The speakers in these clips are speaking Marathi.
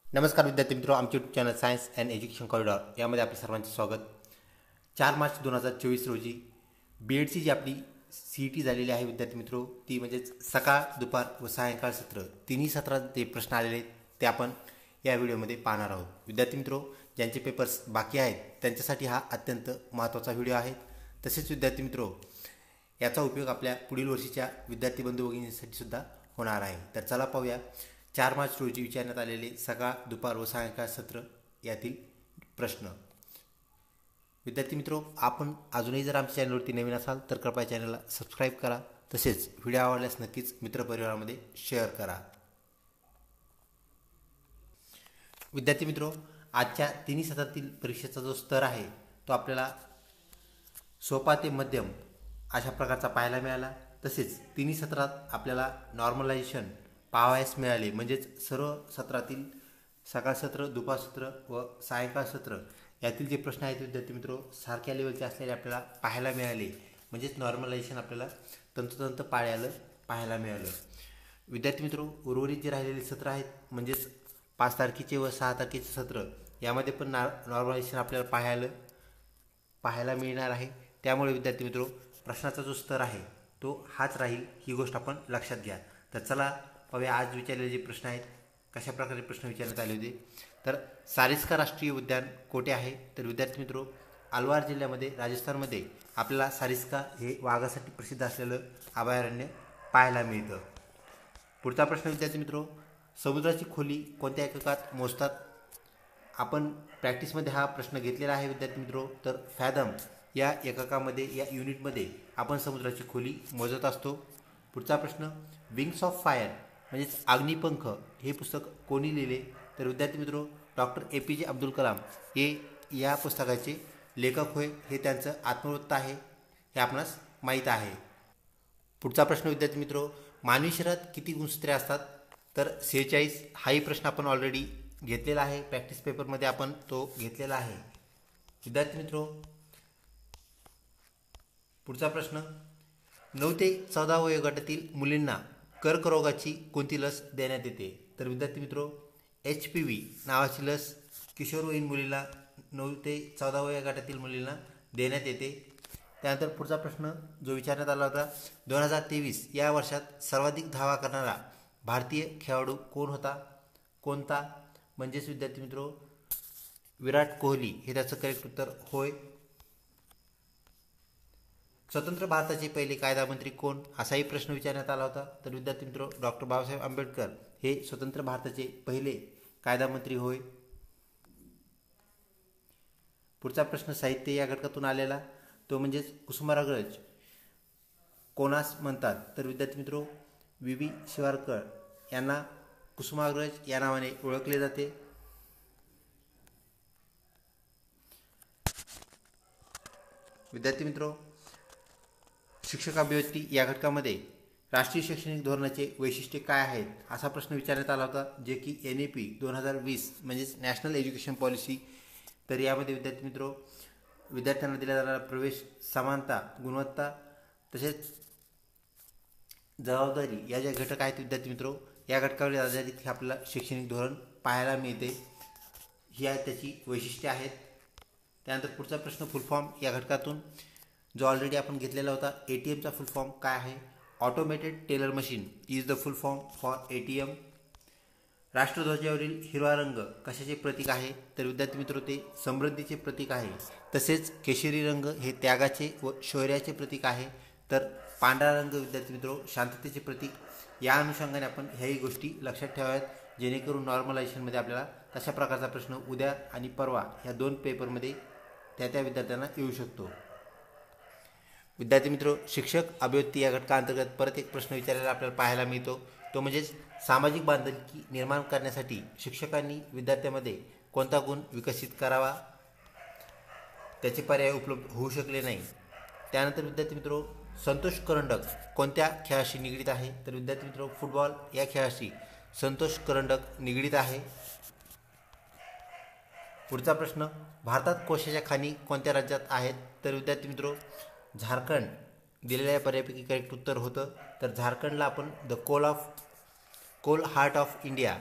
नमस्कार विद्यार्थी मित्रों, आमचे YouTube channel science and education corridor यामध्ये आपले सर्वांचे स्वागत। 4 मार्च 2024 रोजी BEdची जी आपली CET झालेली आहे विद्यार्थी मित्रों, ती म्हणजेच सकाळ, दुपार व सायंकाळ सत्र तिन्ही सत्रात जे प्रश्न आलेले आहेत ते आपण या व्हिडिओमध्ये पाहणार आहोत। विद्यार्थी मित्रों, ज्यांचे पेपर्स बाकी आहेत त्यांच्यासाठी हा अत्यंत महत्त्वाचा व्हिडिओ आहे। तसेच विद्यार्थी मित्रों, याचा उपयोग आपल्या पुढील वर्षीच्या विद्यार्थी बंधू भगिनींसाठी सुद्धा होणार आहे। तर चला पाहूया 4 मार्च रोजी विचारण्यात आलेले सकाळ, दुपार व सायंकाळ सत्र यातील प्रश्न। विद्यार्थी मित्रों, आपण अजूनही जर आमच्या चॅनलवरती नवीन असाल तर कृपया चॅनलला सबस्क्राईब करा। तसेच व्हिडिओ आवडल्यास नक्कीच मित्रपरिवारामध्ये शेअर करा। विद्यार्थी मित्रों, आजच्या तिन्ही सत्रातील परीक्षेचा जो स्तर आहे तो आपल्याला सोपा ते मध्यम अशा प्रकारचा पाहायला मिळाला। तसेच तिन्ही सत्रात आपल्याला नॉर्मलायझेशन पाहावयास मिळाले, म्हणजेच सर्व सत्रातील सकाळ सत्र, दुपार सत्र व सायंकाळ सत्र यातील जे प्रश्न आहेत विद्यार्थी मित्रों सारख्या लेवलचे असलेले आपल्याला पाहायला मिळाले, म्हणजेच नॉर्मलायझेशन आपल्याला तंतोतंत पाहायला मिळालं। विद्यार्थी मित्रों, उर्वरित जे राहिलेले सत्र आहेत म्हणजेच 5 तारखेचे व 6 तारखेचे सत्र यामध्ये पण नॉर्मलायझेशन आपल्याला पाहायला मिळणार आहे। त्यामुळे विद्यार्थी मित्रों, प्रश्नाचा जो स्तर आहे तो हाच राहील, ही गोष्ट आपण लक्षात घ्या। तर चला पाहूया आज विचारलेले जे प्रश्न आहेत कशा प्रकारे प्रश्न विचारण्यात आले होते। तर सारिस्का राष्ट्रीय उद्यान कोठे आहे? तर विद्यार्थी मित्रों, अलवार जिल्ह्यामध्ये राजस्थानमध्ये आपल्याला सारिस्का हे वाघासाठी प्रसिद्ध असलेलं अभयारण्य पाहायला मिळतं। पुढचा प्रश्न विद्यार्थी मित्रों, समुद्राची खोली कोणत्या एककात मोजतात? आपण प्रॅक्टिसमध्ये हा प्रश्न घेतलेला आहे विद्यार्थी मित्रों। तर फॅदम या एककामध्ये, या युनिटमध्ये आपण समुद्राची खोली मोजत असतो। पुढचा प्रश्न, विंग्स ऑफ फायर म्हणजेच अग्निपंख हे पुस्तक कोणी लिहिले? तर विद्यार्थी मित्रों, डॉक्टर APJ अब्दुल कलाम हे या पुस्तकाचे लेखक होय। हे त्यांचं आत्मवृत्त आहे, हे आपणास माहीत आहे। पुढचा प्रश्न विद्यार्थी मित्रों, मानवी शरीरात किती गुणसूत्रे असतात? तर 46। हाही प्रश्न आपण ऑलरेडी घेतलेला आहे, प्रॅक्टिस पेपरमध्ये आपण तो घेतलेला आहे। विद्यार्थी मित्रों, पुढचा प्रश्न, 9 ते 14 वयोगटातील मुलींना कर्करोगाची कोणती लस देण्यात येते? तर विद्यार्थी मित्रों, HPV नावाची लस किशोरवयीन मुलीला 9 ते 14 वयोगटातील मुलींना देण्यात येते। त्यानंतर पुढचा प्रश्न जो विचारण्यात आला होता, 2023 या वर्षात सर्वाधिक धावा करणारा भारतीय खेळाडू कोण होता? कोणता? म्हणजेच विद्यार्थी मित्रों, विराट कोहली हे त्याचं करेक्ट उत्तर होय। स्वतंत्र भारताचे पहिले कायदामंत्री कोण? असाही प्रश्न विचारण्यात आला होता। तर विद्यार्थी मित्रों, डॉक्टर बाबासाहेब आंबेडकर हे स्वतंत्र भारताचे पहिले कायदामंत्री होय। पुढचा प्रश्न साहित्य या घटकातून आलेला, तो म्हणजेच कुसुमाग्रज कोणास म्हणतात? तर विद्यार्थी मित्रों, WV शिवारकर यांना कुसुमाग्रज या नावाने ओळखले जाते। विद्यार्थी मित्रों, शिक्षक अभिव्यक्ती या घटकामध्ये राष्ट्रीय शैक्षणिक धोरणाचे वैशिष्ट्ये काय आहेत असा प्रश्न विचारण्यात आला होता, जे की NEP 2020 म्हणजेच नॅशनल एज्युकेशन पॉलिसी। तर यामध्ये विद्यार्थी मित्रों, विद्यार्थ्यांना दिला जाणारा प्रवेश, समानता, गुणवत्ता तसेच जबाबदारी या ज्या घटक आहेत विद्यार्थी मित्रों, या घटकावर आधारित हे आपल्याला शैक्षणिक धोरण पाहायला मिळते। ही आहेत त्याची वैशिष्ट्ये आहेत। त्यानंतर पुढचा प्रश्न, फुल फॉर्म या घटकातून जो ऑलरेडी आपण घेतलेला होता, ATMचा फुल फॉर्म काय आहे? Automated teller machine is the full form for ATM। राष्ट्रध्वजावरील हिरवा रंग कशाचे प्रतीक आहे? तर विद्यार्थी मित्रों, ते समृद्धीचे प्रतीक आहे। तसेच केशरी रंग हे त्यागाचे व शौर्याचे प्रतीक आहे। तर पांढरा रंग विद्यार्थी मित्रों शांततेचे प्रतीक। या अनुषंगाने आपण ह्याही गोष्टी लक्षात ठेवाव्यात, जेणेकरून नॉर्मलायझेशनमध्ये आपल्याला तशा प्रकारचा प्रश्न उद्या आणि परवा ह्या 2 पेपरमध्ये त्या विद्यार्थ्यांना येऊ शकतो। विद्यार्थी मित्रों, शिक्षक अभिव्यक्ती या घटकाअंतर्गत परत एक प्रश्न विचारायला आपल्याला पाहायला मिळतो, तो म्हणजेच सामाजिक बांधिलकी निर्माण करण्यासाठी शिक्षकांनी विद्यार्थ्यांमध्ये कोणता गुण विकसित करावा? त्याचे पर्याय उपलब्ध होऊ शकले नाही। त्यानंतर विद्यार्थी मित्रों, संतोष करंडक कोणत्या खेळाशी निगडीत आहे? तर विद्यार्थी मित्रों, फुटबॉल या खेळाशी संतोष करंडक निगडीत आहे। पुढचा प्रश्न, भारतात कोळशाच्या खाणी कोणत्या राज्यात आहेत? तर विद्यार्थी मित्रों, झारखंड दिलेल्या पर्यायापैकी करेक्ट उत्तर होतं। तर झारखंडला आपण the coal of coal heart of India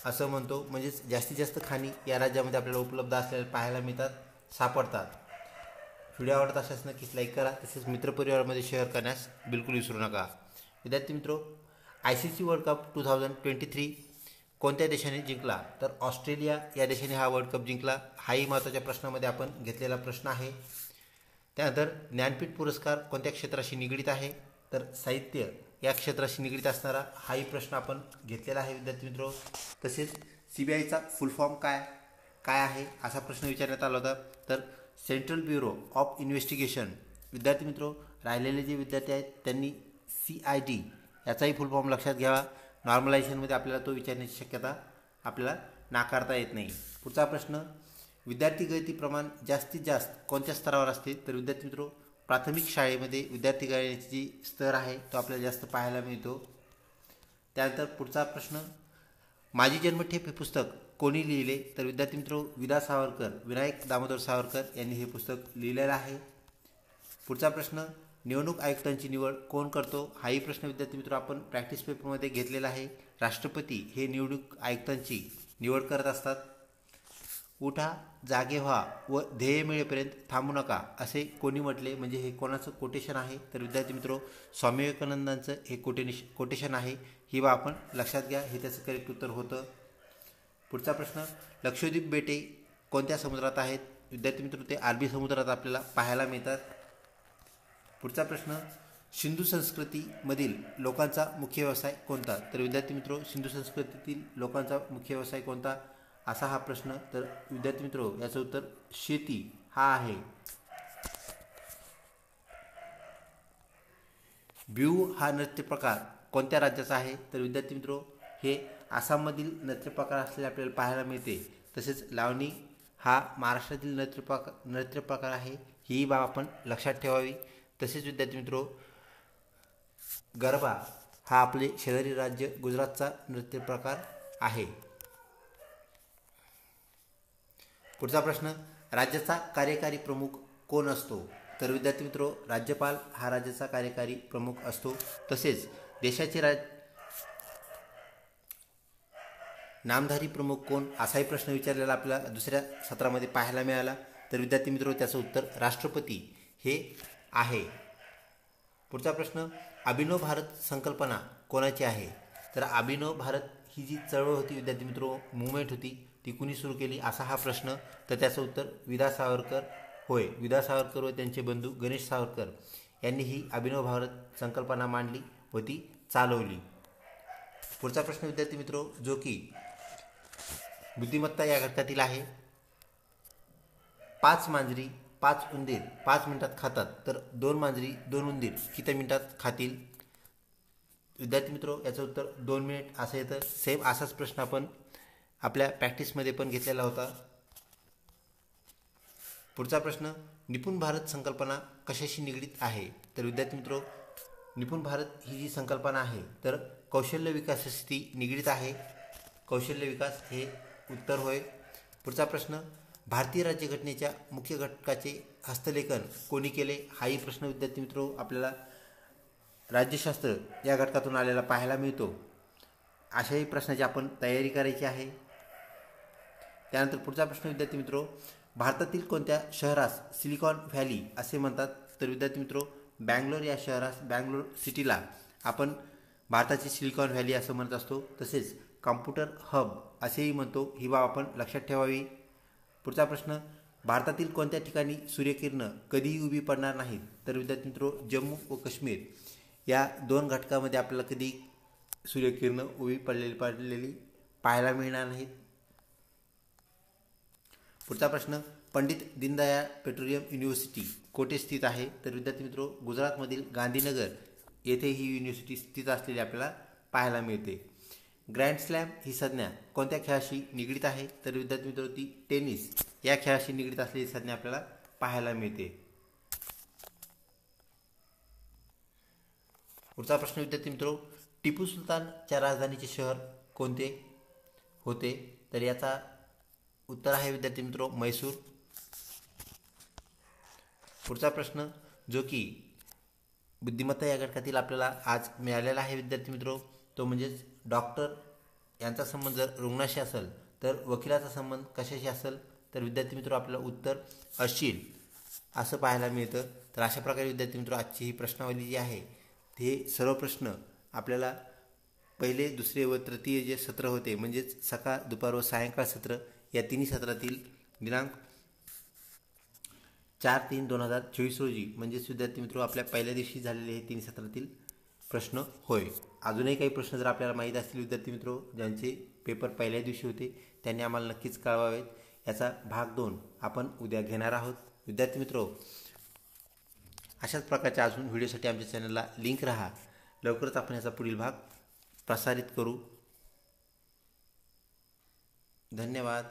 असं म्हणतो. म्हणजेच जास्तीत जास्त खाणी या राज्यामध्ये आपल्याला उपलब्ध असलेल्या पाहायला मिळतात, सापडतात. व्हिडिओ आवडत असल्यास नक्कीच लाईक करा, तसेच मित्रपरिवारामध्ये शेअर करण्यास बिलकुल विसरू नका. विद्यार्थी मित्रो, ICC वर्ल्ड कप 2023 कोणत्या देशाने जिंकला? तर ऑस्ट्रेलिया या देशाने हा वर्ल्ड कप जिंकला. हाही महत्त्वाच्या प्रश्नामध्ये आपण घेतलेला प्रश्न आहे. त्यानंतर ज्ञानपीठ पुरस्कार कोणत्या क्षेत्राशी निगडीत आहे? तर साहित्य या क्षेत्राशी निगडीत असणारा हाही प्रश्न आपण घेतलेला आहे विद्यार्थी मित्रो. तसेच CBIचा फुल फॉर्म काय आहे असा प्रश्न विचारण्यात आला होता. तर सेंट्रल ब्युरो ऑफ इन्व्हेस्टिगेशन. विद्यार्थी मित्रो, राहिलेले जे विद्यार्थी आहेत त्यांनी CID याचाही फुल फॉर्म लक्षात घ्यावा. नॉर्मलायझेशनमध्ये आपल्याला तो विचारण्याची शक्यता आपल्याला नाकारता येत नाही. पुढचा प्रश्न, विद्यार्थी गळती प्रमाण जास्तीत जास्त कोणत्या स्तरावर असते? तर विद्यार्थी मित्रो, प्राथमिक शाळेमध्ये विद्यार्थी गळण्याची जी स्तर आहे तो आपल्याला जास्त पाहायला मिळतो. त्यानंतर पुढचा प्रश्न, माझी जन्मठेप हे पुस्तक कोणी लिहिले? तर विद्यार्थी मित्रो, विदा सावरकर, विनायक दामोदर सावरकर यांनी हे पुस्तक लिहिलेलं आहे. पुढचा प्रश्न, निवडणूक आयुक्तांची निवड कोण करतो? हाही प्रश्न विद्यार्थी मित्रो आपण प्रॅक्टिस पेपरमध्ये घेतलेला आहे. राष्ट्रपती हे निवडणूक आयुक्तांची निवड करत असतात. उठा, जागे व्हा व ध्येय मिळेपर्यंत थांबू नका असे कोणी म्हटले? म्हणजे हे कोणाचं कोटेशन आहे? तर विद्यार्थी मित्रो, स्वामी विवेकानंदांचं हे कोटेशन आहे. ही बाब आपण लक्षात घ्या, हे त्याचं करेक्ट उत्तर होतं. पुढचा प्रश्न, लक्षद्वीप बेटे कोणत्या समुद्रात आहेत? विद्यार्थी मित्रो, ते अरबी समुद्रात आपल्याला पाहायला मिळतात. पुढचा प्रश्न, सिंधू संस्कृतीमधील लोकांचा मुख्य व्यवसाय कोणता? तर विद्यार्थी मित्रो, सिंधू संस्कृतीतील लोकांचा मुख्य व्यवसाय कोणता असा हा प्रश्न. तर विद्यार्थी मित्रो, याचं उत्तर शेती हा आहे. बिहू हा नृत्य प्रकार कोणत्या राज्याचा आहे? तर विद्यार्थी मित्रो, हे आसाममधील नृत्य प्रकार असलेले आपल्याला पाहायला मिळते. तसेच लावणी हा महाराष्ट्रातील नृत्य प्रकार आहे. ही बाब आपण लक्षात ठेवावी. तसेच विद्यार्थी मित्रो, गरबा हा आपले शेजारी राज्य गुजरातचा नृत्य प्रकार आहे. पुढचा प्रश्न, राज्याचा कार्यकारी प्रमुख कोण असतो? तर विद्यार्थी मित्रो, राज्यपाल हा राज्याचा कार्यकारी प्रमुख असतो. तसेच देशाचे नामधारी प्रमुख कोण असाही प्रश्न विचारलेला आपल्याला दुसऱ्या सत्रामध्ये पाहायला मिळाला. तर विद्यार्थी मित्रो, त्याचं उत्तर राष्ट्रपती हे आहे. पुढचा प्रश्न, अभिनव भारत संकल्पना कोणाची आहे? तर अभिनव भारत ही जी चळवळ होती विद्यार्थी मित्रो, मुवमेंट होती, ती कुणी सुरू केली असा हा प्रश्न. तर त्याचं उत्तर विदा सावरकर होय. विदा सावरकर व त्यांचे बंधू गणेश सावरकर यांनी ही अभिनव भारत संकल्पना मांडली व ती चालवली. पुढचा प्रश्न विद्यार्थी मित्रो, जो की बुद्धिमत्ता या घटकातील आहे. 5 मांजरी 5 उंदीर 5 मिनिटात खातात, तर 2 मांजरी 2 उंदीर किती मिनिटात खातील? विद्यार्थी मित्रो, याचं उत्तर 2 मिनिट असं येतं. सेम असाच प्रश्न आपण आपल्या प्रॅक्टिसमध्ये पण घेतलेला होता. पुढचा प्रश्न, निपुण भारत संकल्पना कशाशी निगडीत आहे? तर विद्यार्थी मित्रो, निपुण भारत ही जी संकल्पना आहे तर कौशल्य विकासाशी ती निगडीत आहे. कौशल्य विकास हे उत्तर होय. पुढचा प्रश्न, भारतीय राज्यघटनेच्या मुख्य घटकाचे हस्तलेखन कोणी केले? हाही प्रश्न विद्यार्थी मित्रो आपल्याला राज्यशास्त्र या घटकातून आलेला पाहायला मिळतो. अशाही प्रश्नाची आपण तयारी करायची आहे. त्यानंतर पुढचा प्रश्न विद्यार्थी मित्रो, भारतातील कोणत्या शहरास सिलिकॉन व्हॅली असे म्हणतात? तर विद्यार्थी मित्रो, बँगलोर या शहरास, बँगलोर सिटीला आपण भारताची सिलिकॉन व्हॅली असं म्हणत असतो. तसेच कॉम्प्युटर हब असेही म्हणतो. ही बाब आपण लक्षात ठेवावी. पुढचा प्रश्न, भारतातील कोणत्या ठिकाणी सूर्यकिरणं कधीही उभी पडणार नाहीत? तर विद्यार्थी मित्रो, जम्मू व काश्मीर या 2 घटकामध्ये आपल्याला कधी सूर्यकिरणं उभी पडलेली पाहायला मिळणार नाहीत. पुढचा प्रश्न, पंडित दीनदयाळ पेट्रोलियम युनिव्हर्सिटी कोठे स्थित आहे? तर विद्यार्थी मित्रो, गुजरातमधील गांधीनगर येथे ही युनिव्हर्सिटी स्थित असलेली आपल्याला पाहायला मिळते. ग्रँड स्लॅम ही संज्ञा कोणत्या खेळाशी निगडीत आहे? तर विद्यार्थी मित्रो, ती टेनिस या खेळाशी निगडीत असलेली संज्ञा आपल्याला पाहायला मिळते. पुढचा प्रश्न विद्यार्थी मित्रो, टिपू सुलतानच्या राजधानीचे शहर कोणते होते? तर याचा उत्तर आहे विद्यार्थी मित्रो, मैसूर. पुढचा प्रश्न, जो की बुद्धिमत्ता या घटकातील आपल्याला आज मिळालेला आहे विद्यार्थी मित्रो, तो म्हणजेच डॉक्टर यांचा संबंध जर रुग्णाशी असेल तर वकिलाचा संबंध कशाशी असेल तर विद्यार्थी मित्र आपल्याला उत्तर अशील असं पाहायला मिळतं. तर अशा प्रकारे विद्यार्थी मित्र आजची ही प्रश्नावली जी आहे ते सर्व प्रश्न आपल्याला पहिले दुसरे व तृतीय जे सत्र होते म्हणजेच सकाळ दुपार व सायंकाळ सत्र या तिन्ही सत्रातील दिनांक 4/3/2024 रोजी म्हणजेच विद्यार्थी मित्र आपल्या पहिल्या दिवशी झालेले हे तिन्ही सत्रातील प्रश्न होय. अजूनही काही प्रश्न जर आपल्याला माहीत असतील विद्यार्थी मित्र ज्यांचे पेपर पहिल्या दिवशी होते त्यांनी आम्हाला नक्कीच कळवावेत. याचा भाग 2 आपण उद्या घेणार आहोत. विद्यार्थी मित्र अशाच प्रकारच्या अजून व्हिडिओसाठी आमच्या चॅनलला लिंक राहा. लवकरच आपण याचा पुढील भाग प्रसारित करू. धन्यवाद.